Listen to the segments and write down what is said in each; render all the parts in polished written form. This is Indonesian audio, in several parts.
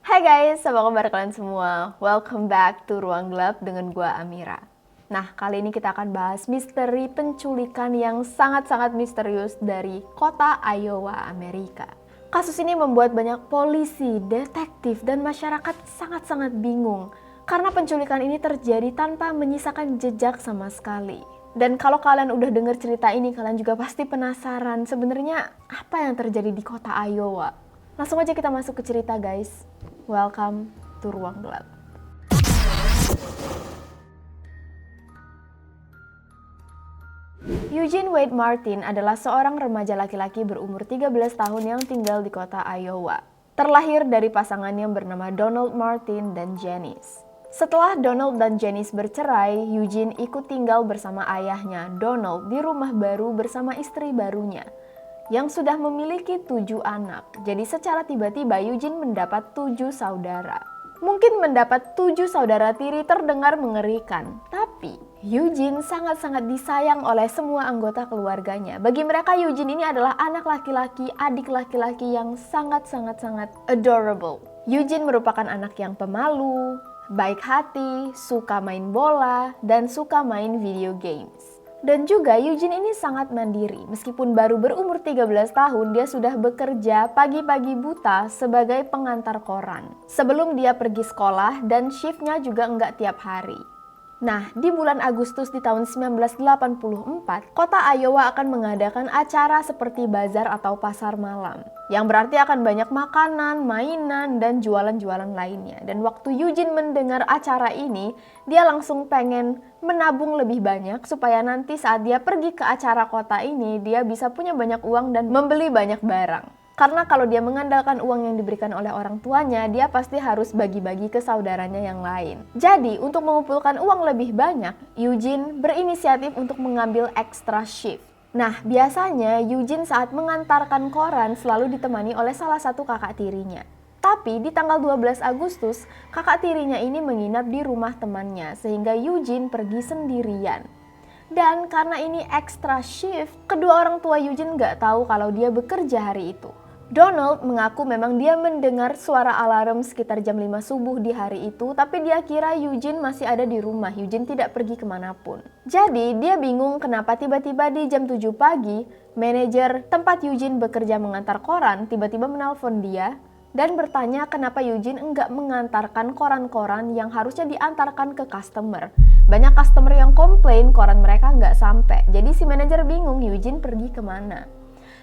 Hai guys, apa kabar kalian semua? Welcome back to Ruang Gelap dengan gua Amira. Nah, kali ini kita akan bahas misteri penculikan yang sangat-sangat misterius dari kota Iowa, Amerika. Kasus ini membuat banyak polisi, detektif, dan masyarakat sangat-sangat bingung karena penculikan ini terjadi tanpa menyisakan jejak sama sekali. Dan kalau kalian udah denger cerita ini, kalian juga pasti penasaran sebenarnya apa yang terjadi di kota Iowa. Langsung aja kita masuk ke cerita guys. Welcome to Ruang Gelap. Eugene Wade Martin adalah seorang remaja laki-laki berumur 13 tahun yang tinggal di kota Iowa. Terlahir dari pasangan yang bernama Donald Martin dan Janice. Setelah Donald dan Janice bercerai, Eugene ikut tinggal bersama ayahnya, Donald, di rumah baru bersama istri barunya yang sudah memiliki 7 anak. Jadi secara tiba-tiba Eugene mendapat 7 saudara. Mungkin mendapat 7 saudara tiri terdengar mengerikan, tapi Eugene sangat-sangat disayang oleh semua anggota keluarganya. Bagi mereka Eugene ini adalah anak laki-laki, adik laki-laki yang sangat-sangat adorable. Eugene merupakan anak yang pemalu, baik hati, suka main bola, dan suka main video games. Dan juga Eugene ini sangat mandiri. Meskipun baru berumur 13 tahun, dia sudah bekerja pagi-pagi buta sebagai pengantar koran. Sebelum dia pergi sekolah dan shiftnya juga enggak tiap hari. Nah, di bulan Agustus di tahun 1984, kota Iowa akan mengadakan acara seperti bazar atau pasar malam. Yang berarti akan banyak makanan, mainan, dan jualan-jualan lainnya. Dan waktu Eugene mendengar acara ini, dia langsung pengen menabung lebih banyak supaya nanti saat dia pergi ke acara kota ini, dia bisa punya banyak uang dan membeli banyak barang. Karena kalau dia mengandalkan uang yang diberikan oleh orang tuanya, dia pasti harus bagi-bagi ke saudaranya yang lain. Jadi, untuk mengumpulkan uang lebih banyak, Eugene berinisiatif untuk mengambil extra shift. Nah, biasanya Eugene saat mengantarkan koran selalu ditemani oleh salah satu kakak tirinya. Tapi di tanggal 12 Agustus, kakak tirinya ini menginap di rumah temannya, sehingga Eugene pergi sendirian. Dan karena ini extra shift, kedua orang tua Eugene nggak tahu kalau dia bekerja hari itu. Donald mengaku memang dia mendengar suara alarm sekitar jam 5 subuh di hari itu, tapi dia kira Eugene masih ada di rumah, Eugene tidak pergi kemanapun. Jadi dia bingung kenapa tiba-tiba di jam 7 pagi, manajer tempat Eugene bekerja mengantar koran tiba-tiba menelpon dia dan bertanya kenapa Eugene enggak mengantarkan koran-koran yang harusnya diantarkan ke customer. Banyak customer yang komplain koran mereka enggak sampai, jadi si manajer bingung Eugene pergi kemana.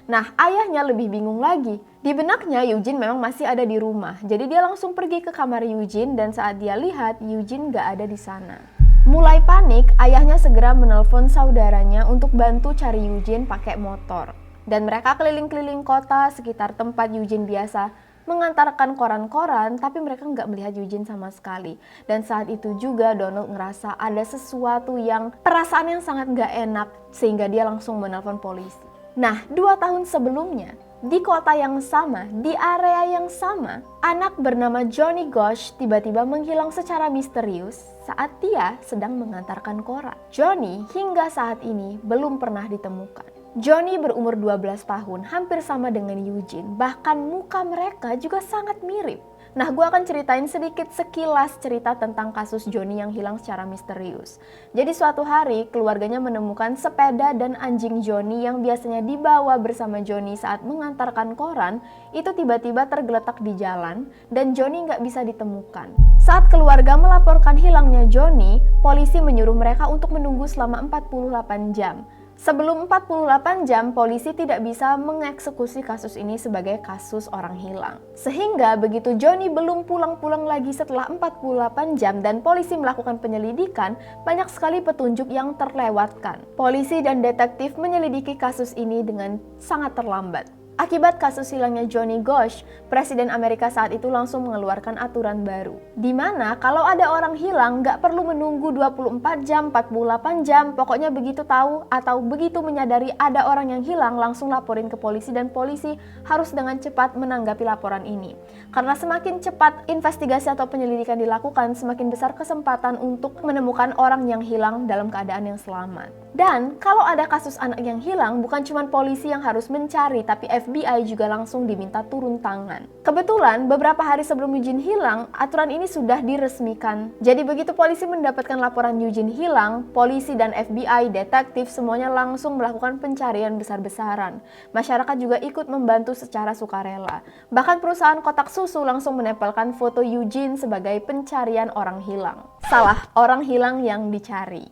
Nah, ayahnya lebih bingung lagi. Di benaknya Eugene memang masih ada di rumah. Jadi dia langsung pergi ke kamar Eugene dan saat dia lihat Eugene gak ada di sana. Mulai panik, ayahnya segera menelpon saudaranya untuk bantu cari Eugene pakai motor. Dan mereka keliling-keliling kota sekitar tempat Eugene biasa mengantarkan koran-koran, tapi mereka nggak melihat Eugene sama sekali. Dan saat itu juga Donald ngerasa ada sesuatu yang perasaan yang sangat nggak enak, sehingga dia langsung menelpon polisi. Nah, 2 tahun sebelumnya, di kota yang sama, di area yang sama, anak bernama Johnny Gosch tiba-tiba menghilang secara misterius saat dia sedang mengantarkan koran. Johnny hingga saat ini belum pernah ditemukan. Johnny berumur 12 tahun, hampir sama dengan Eugene, bahkan muka mereka juga sangat mirip. Nah, gue akan ceritain sedikit sekilas cerita tentang kasus Johnny yang hilang secara misterius. Jadi suatu hari, keluarganya menemukan sepeda dan anjing Johnny yang biasanya dibawa bersama Johnny saat mengantarkan koran, itu tiba-tiba tergeletak di jalan dan Johnny nggak bisa ditemukan. Saat keluarga melaporkan hilangnya Johnny, polisi menyuruh mereka untuk menunggu selama 48 jam. Sebelum 48 jam, polisi tidak bisa mengeksekusi kasus ini sebagai kasus orang hilang. Sehingga begitu Johnny belum pulang-pulang lagi setelah 48 jam dan polisi melakukan penyelidikan, banyak sekali petunjuk yang terlewatkan. Polisi dan detektif menyelidiki kasus ini dengan sangat terlambat. Akibat kasus hilangnya Johnny Gosch, Presiden Amerika saat itu langsung mengeluarkan aturan baru. Di mana kalau ada orang hilang nggak perlu menunggu 24 jam, 48 jam, pokoknya begitu tahu atau begitu menyadari ada orang yang hilang langsung laporin ke polisi dan polisi harus dengan cepat menanggapi laporan ini. Karena semakin cepat investigasi atau penyelidikan dilakukan, semakin besar kesempatan untuk menemukan orang yang hilang dalam keadaan yang selamat. Dan kalau ada kasus anak yang hilang, bukan cuma polisi yang harus mencari, tapi FBI FBI juga langsung diminta turun tangan. Kebetulan beberapa hari sebelum Eugene hilang, aturan ini sudah diresmikan. Jadi begitu polisi mendapatkan laporan Eugene hilang, polisi dan FBI, detektif semuanya langsung melakukan pencarian besar-besaran. Masyarakat juga ikut membantu secara sukarela. Bahkan perusahaan kotak susu langsung menempelkan foto Eugene sebagai pencarian orang hilang. Salah, orang hilang yang dicari.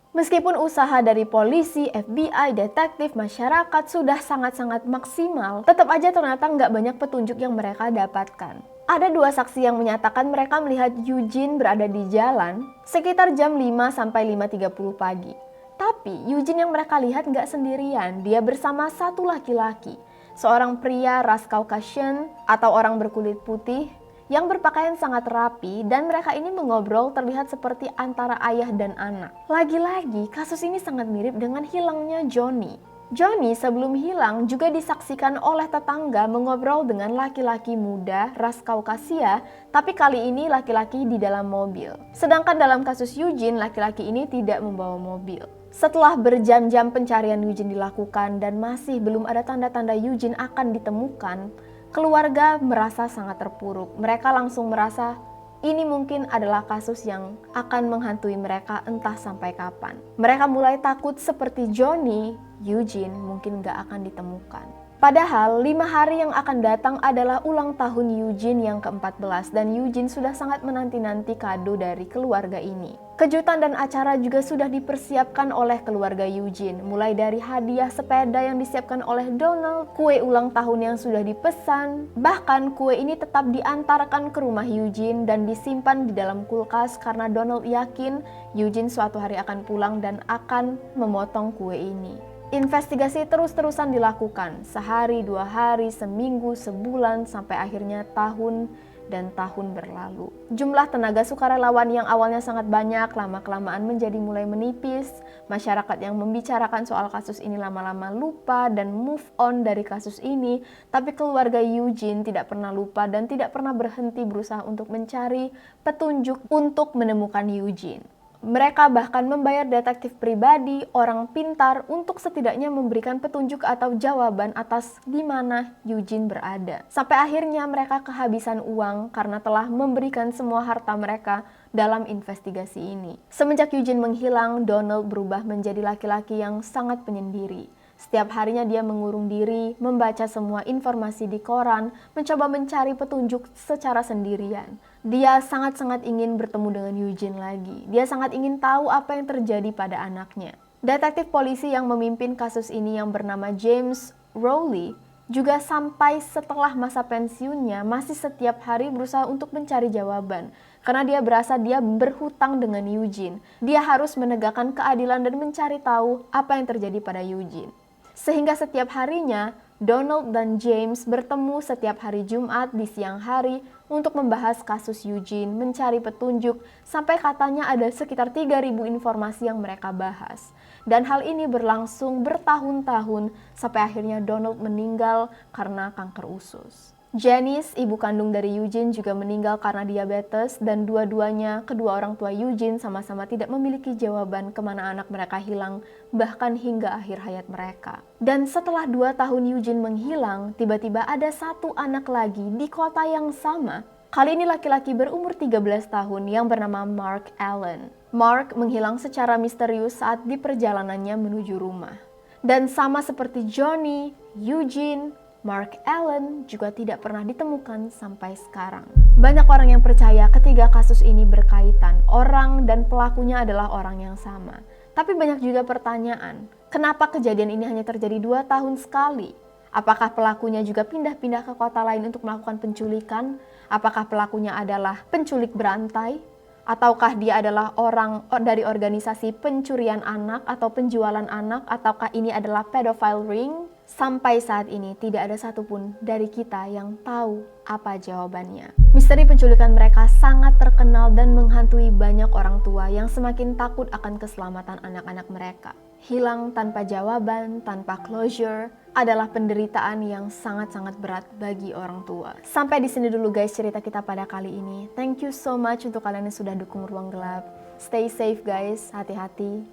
Meskipun usaha dari polisi, FBI, detektif, masyarakat sudah sangat-sangat maksimal, tetap aja ternyata nggak banyak petunjuk yang mereka dapatkan. Ada 2 saksi yang menyatakan mereka melihat Eugene berada di jalan sekitar jam 5 sampai 5.30 pagi. Tapi Eugene yang mereka lihat nggak sendirian, dia bersama satu laki-laki, seorang pria ras Caucasian atau orang berkulit putih, yang berpakaian sangat rapi dan mereka ini mengobrol terlihat seperti antara ayah dan anak. Lagi-lagi kasus ini sangat mirip dengan hilangnya Johnny. Johnny sebelum hilang juga disaksikan oleh tetangga mengobrol dengan laki-laki muda ras Kaukasia, tapi kali ini laki-laki di dalam mobil. Sedangkan dalam kasus Eugene, laki-laki ini tidak membawa mobil. Setelah berjam-jam pencarian Eugene dilakukan dan masih belum ada tanda-tanda Eugene akan ditemukan, keluarga merasa sangat terpuruk. Mereka langsung merasa ini mungkin adalah kasus yang akan menghantui mereka entah sampai kapan. Mereka mulai takut seperti Johnny, Eugene mungkin gak akan ditemukan. Padahal 5 hari yang akan datang adalah ulang tahun Eugene yang ke-14 dan Eugene sudah sangat menanti-nanti kado dari keluarga ini. Kejutan dan acara juga sudah dipersiapkan oleh keluarga Eugene, mulai dari hadiah sepeda yang disiapkan oleh Donald, kue ulang tahun yang sudah dipesan, bahkan kue ini tetap diantarkan ke rumah Eugene dan disimpan di dalam kulkas karena Donald yakin Eugene suatu hari akan pulang dan akan memotong kue ini. Investigasi terus-terusan dilakukan, sehari, 2 hari, seminggu, sebulan, sampai akhirnya tahun dan tahun berlalu. Jumlah tenaga sukarelawan yang awalnya sangat banyak, lama-kelamaan menjadi mulai menipis. Masyarakat yang membicarakan soal kasus ini lama-lama lupa dan move on dari kasus ini, tapi keluarga Eugene tidak pernah lupa dan tidak pernah berhenti berusaha untuk mencari petunjuk untuk menemukan Eugene. Mereka bahkan membayar detektif pribadi, orang pintar untuk setidaknya memberikan petunjuk atau jawaban atas di mana Eugene berada. Sampai akhirnya mereka kehabisan uang karena telah memberikan semua harta mereka dalam investigasi ini. Semenjak Eugene menghilang, Donald berubah menjadi laki-laki yang sangat penyendiri. Setiap harinya dia mengurung diri, membaca semua informasi di koran, mencoba mencari petunjuk secara sendirian. Dia sangat-sangat ingin bertemu dengan Eugene lagi. Dia sangat ingin tahu apa yang terjadi pada anaknya. Detektif polisi yang memimpin kasus ini yang bernama James Rowley juga sampai setelah masa pensiunnya masih setiap hari berusaha untuk mencari jawaban. Karena dia berasa dia berhutang dengan Eugene. Dia harus menegakkan keadilan dan mencari tahu apa yang terjadi pada Eugene. Sehingga setiap harinya, Donald dan James bertemu setiap hari Jumat di siang hari untuk membahas kasus Eugene, mencari petunjuk, sampai katanya ada sekitar 3.000 informasi yang mereka bahas. Dan hal ini berlangsung bertahun-tahun sampai akhirnya Donald meninggal karena kanker usus. Janice, ibu kandung dari Eugene, juga meninggal karena diabetes dan dua-duanya, kedua orang tua Eugene sama-sama tidak memiliki jawaban kemana anak mereka hilang, bahkan hingga akhir hayat mereka. Dan setelah 2 tahun Eugene menghilang, tiba-tiba ada satu anak lagi di kota yang sama. Kali ini laki-laki berumur 13 tahun yang bernama Mark Allen. Mark menghilang secara misterius saat di perjalanannya menuju rumah. Dan sama seperti Johnny, Eugene, Mark Allen juga tidak pernah ditemukan sampai sekarang. Banyak orang yang percaya ketiga kasus ini berkaitan, orang dan pelakunya adalah orang yang sama. Tapi banyak juga pertanyaan, kenapa kejadian ini hanya terjadi 2 tahun sekali? Apakah pelakunya juga pindah-pindah ke kota lain untuk melakukan penculikan? Apakah pelakunya adalah penculik berantai? Ataukah dia adalah orang dari organisasi pencurian anak atau penjualan anak? Ataukah ini adalah pedophile ring? Sampai saat ini tidak ada satupun dari kita yang tahu apa jawabannya. Misteri penculikan mereka sangat terkenal dan menghantui banyak orang tua yang semakin takut akan keselamatan anak-anak mereka. Hilang tanpa jawaban, tanpa closure, adalah penderitaan yang sangat-sangat berat bagi orang tua. Sampai di sini dulu guys cerita kita pada kali ini. Thank you so much untuk kalian yang sudah dukung Ruang Gelap. Stay safe guys, hati-hati.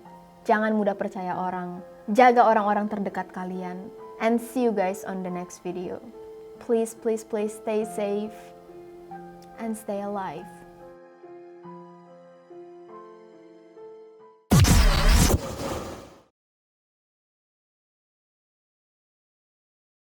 Jangan mudah percaya orang. Jaga orang-orang terdekat kalian. and see you guys on the next video. Please, please, please stay safe and stay alive.